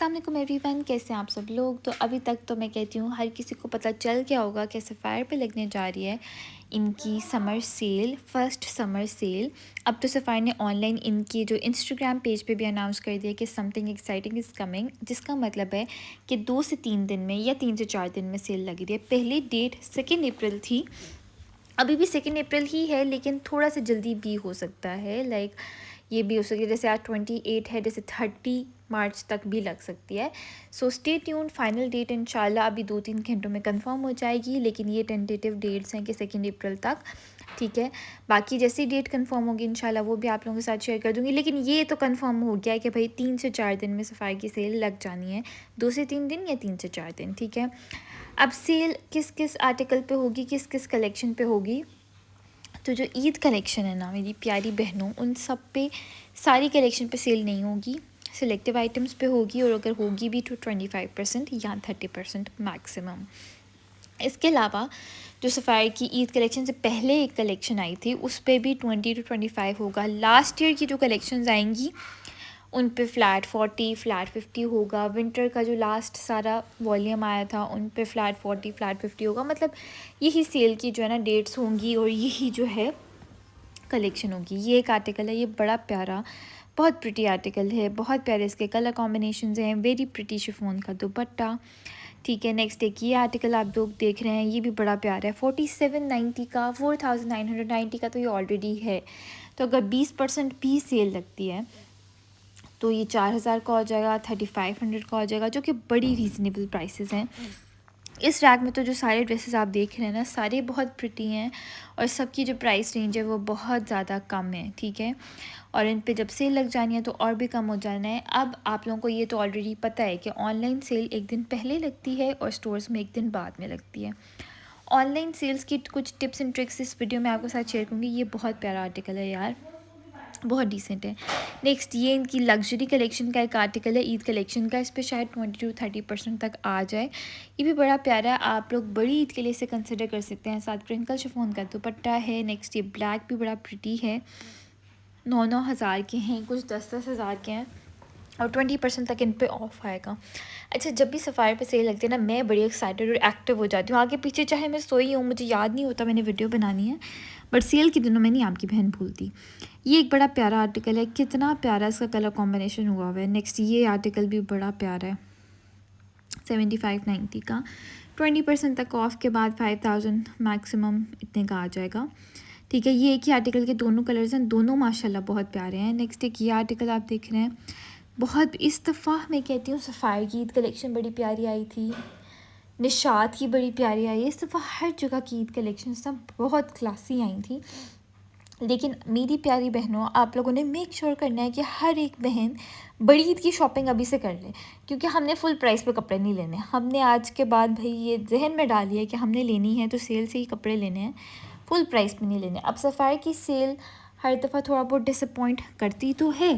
अस्सलाम वालेकुम एवरीवन, कैसे हैं आप सब लोग। तो अभी तक तो मैं कहती हूँ हर किसी को पता चल गया होगा कि सफ़ायर पे लगने जा रही है इनकी summer sale, first summer sale. अब तो सफ़ायर ने ऑनलाइन इनकी जो इंस्टाग्राम पेज पे भी अनाउंस कर दिया कि समथिंग एक्साइटिंग इज़ कमिंग, जिसका मतलब है कि 2 से 3 दिन में या 3 से 4 दिन में सेल लगी रही है। पहली डेट 2 अप्रैल थी, अभी भी 2 अप्रैल ही है, लेकिन थोड़ा सा जल्दी भी हो सकता है। लाइक ये भी हो सकती है, जैसे आज 28 है, जैसे 30 मार्च तक भी लग सकती है। So stay tune, final date इंशाल्लाह अभी 2-3 घंटों में कंफर्म हो जाएगी, लेकिन ये टेंटेटिव डेट्स हैं कि 2 अप्रैल तक, ठीक है। बाकी जैसी डेट कंफर्म होगी इंशाल्लाह वो भी आप लोगों के साथ शेयर कर दूँगी, लेकिन ये तो कंफर्म हो गया है कि भाई 3 से 4 दिन में सफ़ाई की सेल लग जानी है। 2 से 3 दिन या 3 से 4 दिन, ठीक है। अब सेल किस किस आर्टिकल पे होगी, किस किस कलेक्शन पे होगी। तो जो ईद कलेक्शन है ना मेरी प्यारी बहनों, उन सब पे सारी कलेक्शन पे सेल नहीं होगी, सिलेक्टिव आइटम्स पे होगी, और अगर होगी भी तो 25% या 30% मैक्सिमम। इसके अलावा जो सफ़ायर की ईद कलेक्शन से पहले एक कलेक्शन आई थी उस पर भी 20 to 25 होगा। लास्ट ईयर की जो कलेक्शंस आएंगी उन पे फ़्लैट 40, फ़्लैट 50 होगा। विंटर का जो लास्ट सारा वॉल्यूम आया था उन पे फ़्लैट 40, फ़्लैट 50 होगा। मतलब यही सेल की जो है ना डेट्स होंगी और यही जो है कलेक्शन होगी। ये एक आर्टिकल है, ये बड़ा प्यारा, बहुत प्रिटी आर्टिकल है, बहुत प्यारे इसके कलर कॉम्बिनेशंस हैं, वेरी प्रिटी शिफॉन का दुपट्टा, ठीक है। नेक्स्ट एक ये आर्टिकल आप लोग देख रहे हैं, ये भी बड़ा प्यारा है, 4790 का, 4990 का तो ये ऑलरेडी है। तो अगर 20% भी सेल लगती है तो ये 4000 का हो जाएगा, 3500 का हो जाएगा, जो कि बड़ी रीज़नेबल प्राइसेस हैं। इस रैक में तो जो सारे ड्रेसेस आप देख रहे हैं ना, सारे बहुत प्रिटी हैं और सबकी जो प्राइस रेंज है वो बहुत ज़्यादा कम है, ठीक है। और इन पे जब सेल लग जानी है तो और भी कम हो जाना है। अब आप लोगों को ये तो ऑलरेडी पता है कि ऑनलाइन सेल एक दिन पहले लगती है और स्टोर्स में एक दिन बाद में लगती है। ऑनलाइन सेल्स की कुछ टिप्स एंड ट्रिक्स इस वीडियो में आपके साथ शेयर करूँगी। ये बहुत प्यारा आर्टिकल है यार, बहुत डिसेंट है। नेक्स्ट ये इनकी लग्जरी कलेक्शन का एक आर्टिकल है ईद कलेक्शन का, इस पर शायद 20 to 30% तक आ जाए। ये भी बड़ा प्यारा है, आप लोग बड़ी ईद के लिए इसे कंसिडर कर सकते हैं। साथ प्रिंकल शिफॉन का दुपट्टा है। नेक्स्ट ये ब्लैक भी बड़ा प्रिटी है, 9-9 हज़ार के हैं, कुछ 10-10 हज़ार के हैं और 20% तक इन पे ऑफ आएगा। अच्छा, जब भी सफ़ायर पे सेल लगती है ना, मैं बड़ी एक्साइटेड और एक्टिव हो जाती हूँ। आगे पीछे चाहे मैं सोई हूँ, मुझे याद नहीं होता मैंने वीडियो बनानी है, बट सेल के दिनों में नहीं आपकी बहन भूलती। ये एक बड़ा प्यारा आर्टिकल है, कितना प्यारा इसका कलर कॉम्बिनेशन हुआ हुआ है। नेक्स्ट ये आर्टिकल भी बड़ा प्यारा है, 7590 का, 20% तक ऑफ के बाद 5000 मैक्सिमम इतने का आ जाएगा, ठीक है। ये एक ही आर्टिकल के दोनों कलर्स हैं, दोनों माशाल्लाह बहुत प्यारे हैं। नेक्स्ट एक ये आर्टिकल आप देख रहे हैं, बहुत इस दफ़ा मैं कहती हूँ सफ़ायर की ईद कलेक्शन बड़ी प्यारी आई थी, निशात की बड़ी प्यारी आई है। इस दफ़ा हर जगह की ईद कलेक्शन सब बहुत क्लासी आई थी। लेकिन मेरी प्यारी बहनों, आप लोगों ने मेक श्योर करना है कि हर एक बहन बड़ी ईद की शॉपिंग अभी से कर ले, क्योंकि हमने फुल प्राइस पे कपड़े नहीं लेने। हमने आज के बाद भाई ये जहन में डाली है कि हमने लेनी है तो सेल से ही कपड़े लेने हैं, फुल प्राइस पे नहीं लेने। अब सफ़ायर की सेल हर दफ़ा थोड़ा बहुत डिसअपॉइंट करती तो है,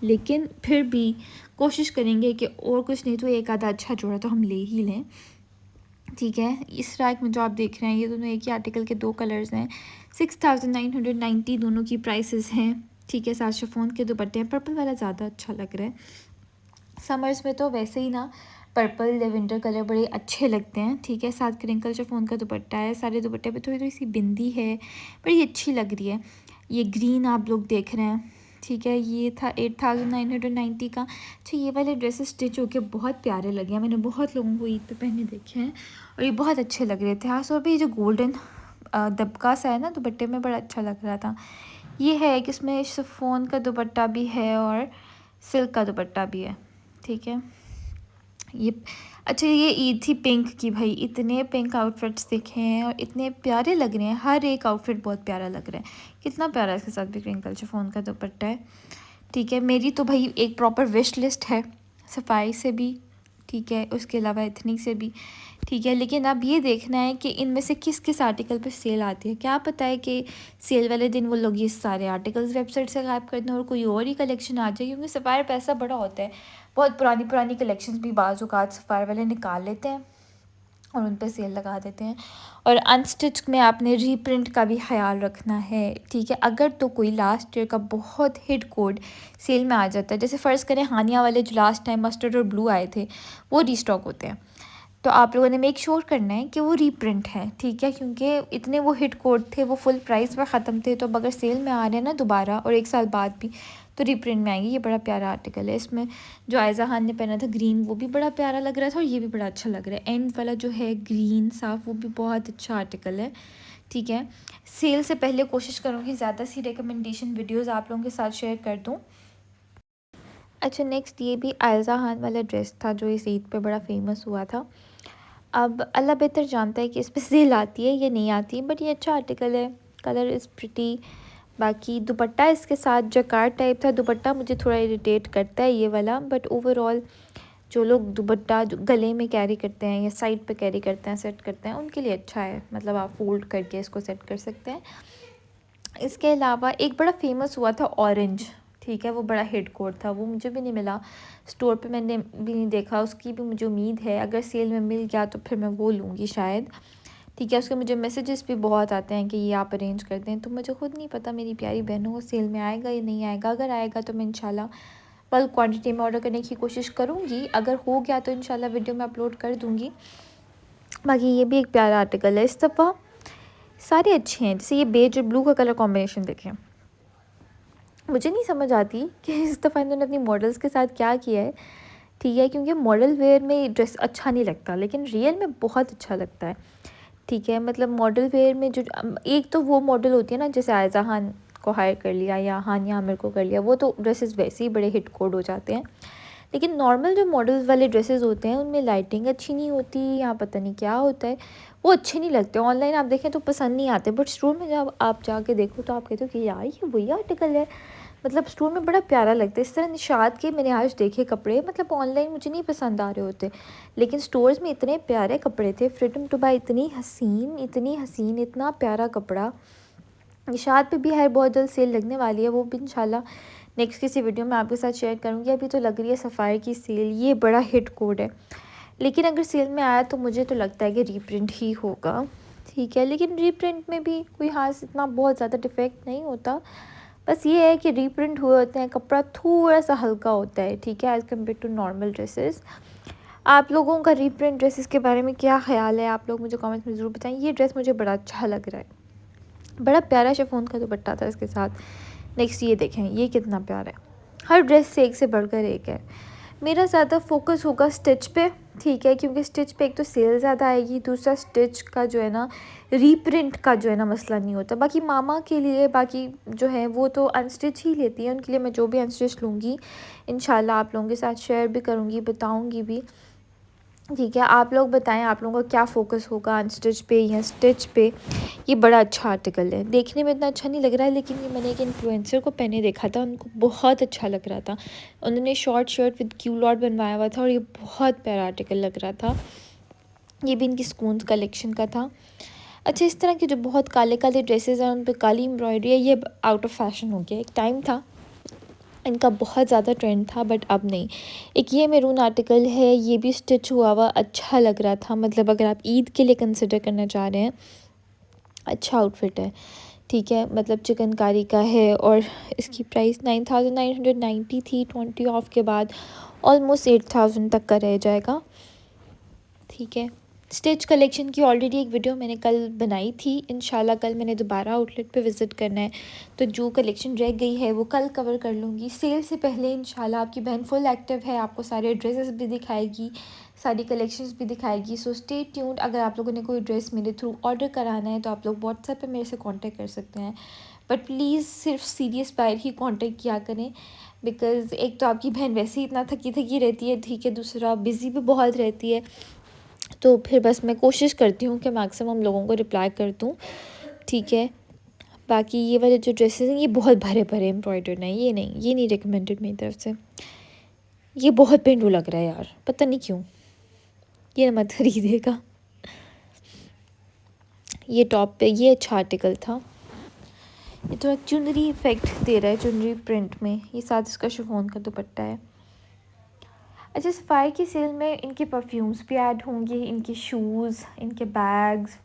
लेकिन फिर भी कोशिश करेंगे कि और कुछ नहीं तो एक आधा अच्छा जोड़ा तो हम ले ही लें, ठीक है। इस रैक में जो आप देख रहे हैं ये दोनों एक ही आर्टिकल के दो कलर्स हैं, 6990 दोनों की प्राइसेस हैं, ठीक है। साथ शिफॉन के दुपट्टे हैं, पर्पल वाला ज़्यादा अच्छा लग रहा है। समर्स में तो वैसे ही ना पर्पल लेवेंडर कलर बड़े अच्छे लगते हैं, ठीक है। साथ क्रिंकल शिफॉन का दुपट्टा है, सारे दुपट्टे पे थोड़ी थोड़ी सी बिंदी है, बड़ी अच्छी लग रही है। ये ग्रीन आप लोग देख रहे हैं, ठीक है, ये था 8990 का। अच्छा, ये वाले ड्रेसेस स्टिच होके बहुत प्यारे लगे हैं, मैंने बहुत लोगों को ईद पे पहने देखे हैं और ये बहुत अच्छे लग रहे थे। हाँ, और भी ये जो गोल्डन दबका सा है ना दुपट्टे में, बड़ा अच्छा लग रहा था। ये है कि इसमें शिफॉन का दुपट्टा भी है और सिल्क का दुपट्टा भी है, ठीक है। ये अच्छा, ये ईद थी पिंक की, भाई इतने पिंक आउटफिट्स देखे हैं और इतने प्यारे लग रहे हैं, हर एक आउटफिट बहुत प्यारा लग रहा है। कितना प्यारा इसके साथ भी क्रिंकल शिफॉन का दुपट्टा है, ठीक है। मेरी तो भाई एक प्रॉपर विश लिस्ट है सफाई से भी, ठीक है, उसके अलावा एथनिक से भी, ठीक है। लेकिन अब ये देखना है कि इनमें से किस किस आर्टिकल पे सेल आती है। क्या पता है कि सेल वाले दिन वो लोग ये सारे आर्टिकल्स वेबसाइट से गायब कर दें और कोई और ही कलेक्शन आ जाए, क्योंकि सफ़ायर पैसा बड़ा होता है, बहुत पुरानी पुरानी कलेक्शंस भी बाज़ औक़ात सफ़ायर वाले निकाल लेते हैं और उन पे सेल लगा देते हैं। और अनस्टिच में आपने रीप्रिंट का भी ख्याल रखना है, ठीक है। अगर तो कोई लास्ट ईयर का बहुत हिट कोड सेल में आ जाता है, जैसे फ़र्ज़ करें हानिया वाले जो लास्ट टाइम मस्टर्ड और ब्लू आए थे वो रीस्टॉक होते हैं, तो आप लोगों ने मेक श्योर करना है कि वो रीप्रिंट है, ठीक है। क्योंकि इतने वो हिट कोड थे, वो फुल प्राइस पर ख़त्म थे, तो अब अगर सेल में आ रहे हैं ना दोबारा और 1 साल बाद भी, तो रीप्रिंट में आएंगे। ये बड़ा प्यारा आर्टिकल है। इसमें जो आयज़ा खान ने पहना था ग्रीन, वो भी बड़ा प्यारा लग रहा था, और ये भी बड़ा अच्छा लग रहा है। एंड वाला जो है ग्रीन साफ, वो भी बहुत अच्छा आर्टिकल है, ठीक है। सेल से पहले कोशिश करूँगी ज़्यादा सी रिकमेंडेशन वीडियोज़ आप लोगों के साथ शेयर कर दूँ। अच्छा, नेक्स्ट ये भी आयज़ा खान वाला ड्रेस था जो इस ईद पे बड़ा फेमस हुआ था। अब अल्लाह बेहतर जानता है कि इस पे सेल आती है या नहीं आती, बट ये अच्छा आर्टिकल है, कलर इज़ प्रिटी। बाकी दुपट्टा इसके साथ जकार्ड टाइप था, दुपट्टा मुझे थोड़ा इरिटेट करता है ये वाला, बट ओवरऑल जो लोग दुपट्टा जो गले में कैरी करते हैं या साइड पे कैरी करते हैं, सेट करते हैं, उनके लिए अच्छा है। मतलब आप फोल्ड करके इसको सेट कर सकते हैं। इसके अलावा एक बड़ा फेमस हुआ था ऑरेंज, ठीक है, वो बड़ा हिट कोड था, वो मुझे भी नहीं मिला स्टोर पे, मैंने भी नहीं देखा। उसकी भी मुझे उम्मीद है अगर सेल में मिल गया तो फिर मैं वो लूँगी शायद, ठीक है। उसके मुझे मैसेजेस भी बहुत आते हैं कि ये आप अरेंज कर दें, तो मुझे खुद नहीं पता मेरी प्यारी बहनों को सेल में आएगा या नहीं आएगा। अगर आएगा तो मैं इंशाल्लाह बल्क क्वांटिटी में ऑर्डर करने की कोशिश करूँगी, अगर हो गया तो इंशाल्लाह वीडियो में अपलोड कर दूँगी। बाकी ये भी एक प्यारा आर्टिकल है। इस दफ़ा सारे अच्छे हैं, जैसे ये बेज और ब्लू का कलर कॉम्बिनेशन देखें, मुझे नहीं समझ आती कि इस दफ़ा इन्होंने अपनी मॉडल्स के साथ क्या किया है, ठीक है। क्योंकि मॉडल वेयर में ड्रेस अच्छा नहीं लगता, लेकिन रियल में बहुत अच्छा लगता है, ठीक है। मतलब मॉडल वेयर में जो एक तो वो मॉडल होती है ना, जैसे आयज़ा खान को हायर कर लिया या हानिया आमिर को कर लिया, वो तो ड्रेसेस वैसे ही बड़े हिट कोड हो जाते हैं। लेकिन नॉर्मल जो मॉडल्स वाले ड्रेसेस होते हैं उनमें लाइटिंग अच्छी नहीं होती, या पता नहीं क्या होता है, वो अच्छे नहीं लगते। ऑनलाइन आप देखें तो पसंद नहीं आते, बट स्टोर में जब आप जाके देखो तो आप कहते हो कि यार ये वही आर्टिकल है। मतलब स्टोर में बड़ा प्यारा लगता है। इस तरह निशात के मैंने आज देखे कपड़े, मतलब ऑनलाइन मुझे नहीं पसंद आ रहे होते, लेकिन स्टोर्स में इतने प्यारे कपड़े थे। फ्रीडम टू बाय इतनी हसीन, इतनी हसीन, इतना प्यारा कपड़ा। निशात पे भी है, बहुत जल्द सेल लगने वाली है, वो भी इंशाल्लाह नेक्स्ट किसी वीडियो में आपके साथ शेयर करूँगी। अभी तो लग रही है सफ़ारी की सेल, ये बड़ा हिट कोड है, लेकिन अगर सेल में आया तो मुझे तो लगता है कि रीप्रिंट ही होगा, ठीक है। लेकिन रीप्रिंट में भी कोई खास इतना बहुत ज़्यादा डिफेक्ट नहीं होता, बस ये है कि रीप्रिंट हुए होते हैं, कपड़ा थोड़ा सा हल्का होता है, ठीक है, as compare to normal dresses. आप लोगों का रीप्रिंट ड्रेसेस के बारे में क्या ख्याल है, आप लोग मुझे कमेंट्स में ज़रूर बताएं। ये ड्रेस मुझे बड़ा अच्छा लग रहा है, बड़ा प्यारा शिफॉन का दुपट्टा था इसके साथ। नेक्स्ट ये देखें, ये कितना प्यारा है। हर ड्रेस से एक से बढ़कर एक है। मेरा ज़्यादा फोकस होगा स्टिच पे, ठीक है, क्योंकि स्टिच पे एक तो सेल ज़्यादा आएगी, दूसरा स्टिच का जो है ना रीप्रिंट का जो है ना मसला नहीं होता। बाकी मामा के लिए बाकी जो है वो तो अनस्टिच ही लेती है, उनके लिए मैं जो भी अनस्टिच लूँगी इंशाल्लाह आप लोगों के साथ शेयर भी करूँगी, बताऊँगी भी, ठीक है। आप लोग बताएं आप लोगों का क्या फ़ोकस होगा, अनस्टिच पे या स्टिच पे। ये बड़ा अच्छा आर्टिकल है, देखने में इतना अच्छा नहीं लग रहा है, लेकिन ये मैंने एक इन्फ्लुएंसर को पहने देखा था, उनको बहुत अच्छा लग रहा था। उन्होंने short shirt with Q lot बनवाया हुआ था और ये बहुत प्यारा आर्टिकल लग रहा था। ये भी इनकी स्कून्स कलेक्शन का था। अच्छा, इस तरह के जो बहुत काले काले ड्रेसेस हैं उन पर काली एम्ब्रॉयडरी है, ये आउट ऑफ फैशन हो गया। एक टाइम था इनका बहुत ज़्यादा ट्रेंड था, बट अब नहीं। एक ये मेरून आर्टिकल है, ये भी स्टिच हुआ हुआ अच्छा लग रहा था। मतलब अगर आप ईद के लिए कंसिडर करना चाह रहे हैं, अच्छा आउटफिट है, ठीक है। मतलब चिकनकारी का है और इसकी प्राइस 9990 थी, 20 ऑफ के बाद ऑलमोस्ट 8000 तक का रह जाएगा, ठीक है। स्टिच कलेक्शन की ऑलरेडी एक वीडियो मैंने कल बनाई थी, इंशाल्लाह कल मैंने दोबारा आउटलेट पे विज़िट करना है, तो जो कलेक्शन रह गई है वो कल कवर कर लूँगी। सेल से पहले इंशाल्लाह आपकी बहन फुल एक्टिव है, आपको सारे ड्रेसेस भी दिखाएगी, सारी कलेक्शंस भी दिखाएगी। So stay tuned. अगर आप लोगों ने कोई ड्रेस मेरे थ्रू ऑर्डर कराना है तो आप लोग व्हाट्सएप पर मेरे से कॉन्टेक्ट कर सकते हैं, बट प्लीज़ सिर्फ सीरियस बायर ही कॉन्टेक्ट किया करें, बिकॉज़ एक तो आपकी बहन वैसे ही इतना थकी थकी रहती है, ठीक है, दूसरा बिज़ी भी बहुत रहती है, तो फिर बस मैं कोशिश करती हूँ कि मैक्सिमम लोगों को रिप्लाई कर दूँ, ठीक है। बाकी ये वाले जो ड्रेसेस हैं ये बहुत भरे भरे एम्ब्रॉयडर्ड हैं, ये नहीं, ये नहीं रिकमेंडेड मेरी तरफ से। ये बहुत पेंडू लग रहा है यार, पता नहीं क्यों, ये मत खरीदेगा। ये टॉप पे ये अच्छा आर्टिकल था, ये थोड़ा चुनरी इफेक्ट दे रहा है, चुनरी प्रिंट में। ये साथ इसका शिफॉन का दुपट्टा है। अच्छा, सफ़ायर की सेल में इनके परफ्यूम्स भी ऐड होंगे, इनके शूज़, इनके बैग्स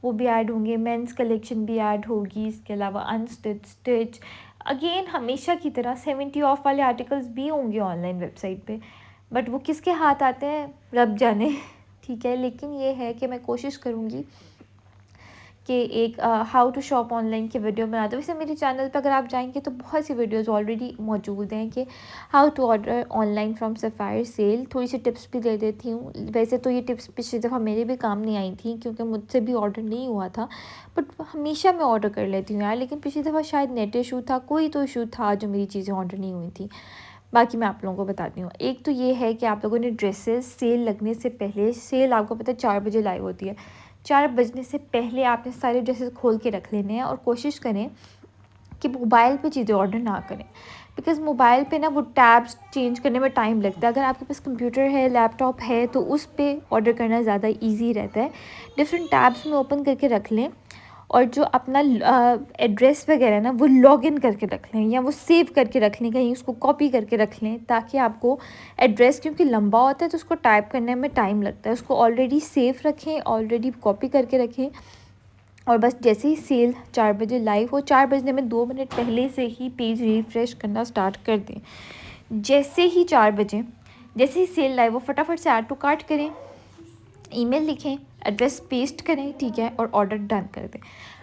वो भी ऐड होंगे, मेंस कलेक्शन भी ऐड होगी, इसके अलावा अनस्टिच, स्टिच, अगेन हमेशा की तरह 70 ऑफ वाले आर्टिकल्स भी होंगे ऑनलाइन वेबसाइट पे, बट वो किसके हाथ आते हैं रब जाने। ठीक है, लेकिन ये है कि मैं कोशिश करूँगी कि एक हाउ टू शॉप ऑनलाइन की वीडियो बना दो। वैसे मेरे चैनल पर अगर आप जाएंगे तो बहुत सी वीडियोस ऑलरेडी मौजूद हैं कि how to order online from sapphire sale. थोड़ी सी टिप्स भी दे देती हूँ। वैसे तो ये टिप्स पिछली दफ़ा मेरे भी काम नहीं आई थी क्योंकि मुझसे भी ऑर्डर नहीं हुआ था, बट हमेशा मैं ऑर्डर कर लेती हूँ यार, लेकिन पिछली दफ़ा शायद नेट इशू था, कोई तो इशू था जो मेरी चीज़ें ऑर्डर नहीं हुई थी। बाकी मैं आप लोगों को बताती हूँ। एक तो ये है कि आप लोगों ने ड्रेसेस सेल लगने से पहले, सेल आपको पता है 4 बजे लाइव होती है, 4 बजने से पहले आपने सारे ड्रेसेस खोल के रख लेने हैं और कोशिश करें कि मोबाइल पे चीज़ें ऑर्डर ना करें, बिकॉज़ मोबाइल पे ना वो टैब्स चेंज करने में टाइम लगता है। अगर आपके पास कंप्यूटर है, लैपटॉप है, तो उस पे ऑर्डर करना ज़्यादा ईजी रहता है। डिफरेंट टैब्स में ओपन करके रख लें और जो अपना एड्रेस वगैरह ना वो लॉगिन करके रख लें या वो सेव करके रख लें, कहीं उसको कॉपी करके रख लें, ताकि आपको एड्रेस, क्योंकि लंबा होता है तो उसको टाइप करने में टाइम लगता है, उसको ऑलरेडी सेव रखें, ऑलरेडी कॉपी करके रखें। और बस जैसे ही सेल 4 बजे लाइव हो, 4 बजने में 2 मिनट पहले से ही पेज रिफ़्रेश करना स्टार्ट कर दें। जैसे ही 4 बजे, जैसे ही सेल लाइव हो, फटाफट से ऐड टू कार्ट करें, ईमेल लिखें, एड्रेस पेस्ट करें, ठीक है, और ऑर्डर डन कर दें।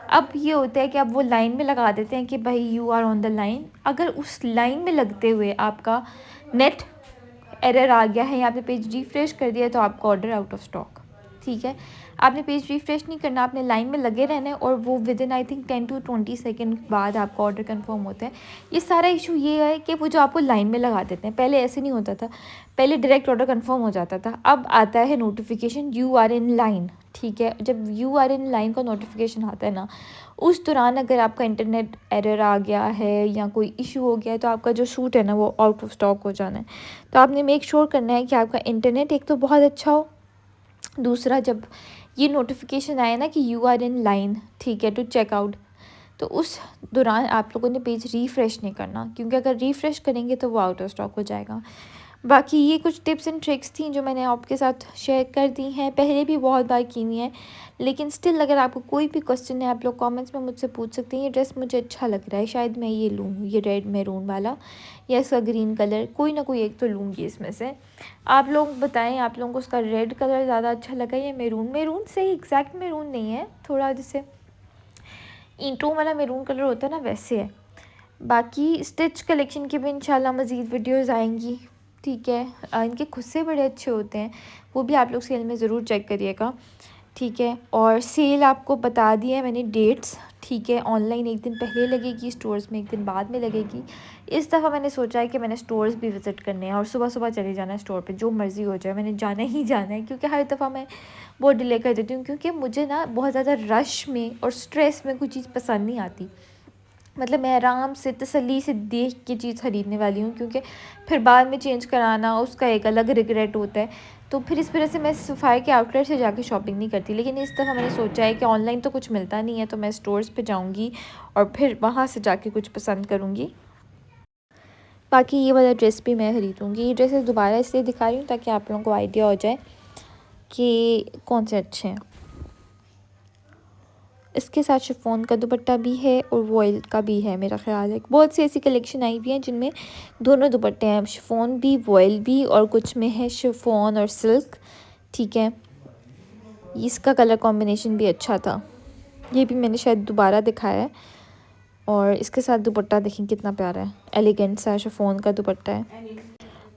अब ये होता है कि अब वो लाइन में लगा देते हैं कि भाई you are on the line. अगर उस लाइन में लगते हुए आपका नेट एरर आ गया है या आपने पेज रिफ्रेश कर दिया तो आपका ऑर्डर आउट ऑफ स्टॉक। ठीक है, आपने पेज रिफ्रेश नहीं करना, आपने लाइन में लगे रहना है और वो with in I think 10 to 20 second बाद आपका ऑर्डर कंफर्म होता है। ये सारा इशू ये है कि वो जो आपको लाइन में लगा देते हैं, पहले ऐसे नहीं होता था, पहले डायरेक्ट ऑर्डर कंफर्म हो जाता था। अब आता है notification you are in line. ठीक है, जब यू आर इन लाइन का नोटिफिकेशन आता है ना, उस दौरान अगर आपका इंटरनेट एरर आ गया है या कोई इशू हो गया है तो आपका जो सूट है ना वो आउट ऑफ स्टॉक हो जाना है। तो आपने मेक श्योर करना है कि आपका इंटरनेट एक तो बहुत अच्छा हो, दूसरा जब ये नोटिफिकेशन आए ना कि यू आर इन लाइन, ठीक है, टू चेकआउट, तो उस दौरान आप लोगों ने पेज रिफ़्रेश नहीं करना, क्योंकि अगर रिफ़्रेश करेंगे तो वो आउट ऑफ स्टॉक हो जाएगा। बाकी ये कुछ टिप्स एंड ट्रिक्स थी जो मैंने आपके साथ शेयर कर दी हैं, पहले भी बहुत बार की हुई हैं, लेकिन स्टिल अगर आपको कोई भी क्वेश्चन है आप लोग कमेंट्स में मुझसे पूछ सकते हैं। ये ड्रेस मुझे अच्छा लग रहा है, शायद मैं ये लूँ, ये रेड मैरून वाला या इसका ग्रीन कलर, कोई ना कोई एक तो लूँगी इसमें से। आप लोग बताएं, आप लोगों को उसका रेड कलर ज़्यादा अच्छा लगा या मैरून? मैरून से ही एग्जैक्ट मैरून नहीं है, थोड़ा जैसे ईंटों वाला मैरून कलर होता है ना, वैसे है। बाकी स्टिच कलेक्शन की भी इंशाल्लाह मज़ीद वीडियोस आएंगी। ठीक है, इनके खुद से बड़े अच्छे होते हैं, वो भी आप लोग सेल में ज़रूर चेक करिएगा। ठीक है, और सेल आपको बता दी है मैंने डेट्स। ठीक है, ऑनलाइन एक दिन पहले लगेगी, स्टोर्स में एक दिन बाद में लगेगी। इस दफ़ा मैंने सोचा है कि मैंने स्टोर्स भी विज़िट करने हैं और सुबह सुबह चले जाना है स्टोर पे, जो मर्ज़ी हो जाए मैंने जाना ही जाना है, क्योंकि हर दफ़ा मैं बहुत डिले कर देती हूँ, क्योंकि मुझे ना बहुत ज़्यादा रश में और स्ट्रेस में कोई चीज़ पसंद नहीं आती। मतलब मैं आराम से तसल्ली से देख के चीज़ ख़रीदने वाली हूँ, क्योंकि फिर बाद में चेंज कराना उसका एक अलग रिग्रेट होता है। तो फिर इस वजह से मैं सफ़ायर के आउटलेट से जाके शॉपिंग नहीं करती, लेकिन इस दफ़ा मैंने सोचा है कि ऑनलाइन तो कुछ मिलता नहीं है, तो मैं स्टोर्स पे जाऊँगी और फिर वहाँ से जाके कुछ पसंद करूँगी। बाकी ये वाला ड्रेस भी मैं ख़रीदूँगी। ये ड्रेसेस दोबारा इसलिए दिखा रही हूँ ताकि आप लोगों को आइडिया हो जाए कि कौन से अच्छे हैं। इसके साथ शिफॉन का दुपट्टा भी है और वॉयल का भी है, मेरा ख़्याल है। बहुत सी ऐसी कलेक्शन आई हुई हैं जिनमें दोनों दुपट्टे हैं, शिफॉन भी वॉयल भी, और कुछ में है शिफॉन और सिल्क। ठीक है, इसका कलर कॉम्बिनेशन भी अच्छा था, ये भी मैंने शायद दोबारा दिखाया है। और इसके साथ दुपट्टा देखें कितना प्यारा है, एलिगेंट सा शिफॉन का दुपट्टा है।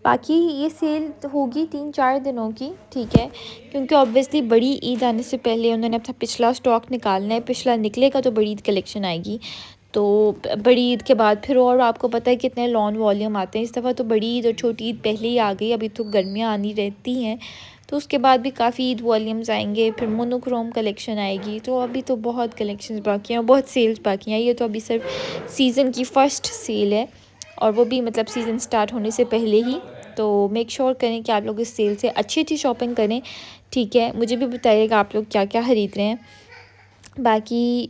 बाकी ये सेल होगी 3-4 दिनों की। ठीक है, क्योंकि ऑब्वियसली बड़ी ईद आने से पहले उन्होंने अपना पिछला स्टॉक निकालना है, पिछला निकलेगा तो बड़ी ईद कलेक्शन आएगी। तो बड़ी ईद के बाद फिर, और आपको पता है कितने लॉन वॉल्यूम आते हैं, इस दफ़ा तो बड़ी ईद और छोटी ईद पहले ही आ गई, अभी तो गर्मियाँ आनी रहती हैं, तो उसके बाद भी काफ़ी ईद वॉल्यूम्स आएंगे, फिर मोनोक्रोम कलेक्शन आएगी। तो अभी तो बहुत कलेक्शंस बाकी हैं और बहुत सेल्स बाकी हैं। ये तो अभी सिर्फ सीज़न की फ़र्स्ट सेल है, और वो भी मतलब सीज़न स्टार्ट होने से पहले ही। तो मेक श्योर करें कि आप लोग इस सेल से अच्छी अच्छी शॉपिंग करें। ठीक है, मुझे भी बताइएगा आप लोग क्या क्या ख़रीद रहे हैं। बाकी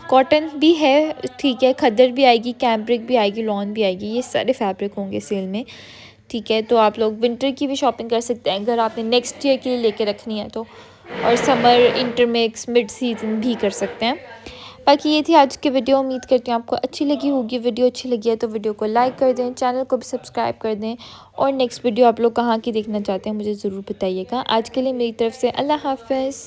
कॉटन भी है, ठीक है, खद्दर भी आएगी, कैम्ब्रिक भी आएगी, लॉन भी आएगी, ये सारे फैब्रिक होंगे सेल में। ठीक है। तो आप लोग विंटर की भी शॉपिंग कर सकते हैं अगर आपने नेक्स्ट ईयर के लिए लेके रखनी है तो, और समर इंटरमिक्स मिड सीजन भी कर सकते हैं। बाकी ये थी आज की वीडियो। उम्मीद करती हूँ आपको अच्छी लगी होगी। वीडियो अच्छी लगी है तो वीडियो को लाइक कर दें, चैनल को भी सब्सक्राइब कर दें, और नेक्स्ट वीडियो आप लोग कहाँ की देखना चाहते हैं मुझे ज़रूर बताइएगा। आज के लिए मेरी तरफ से अल्लाह हाफ़िज़।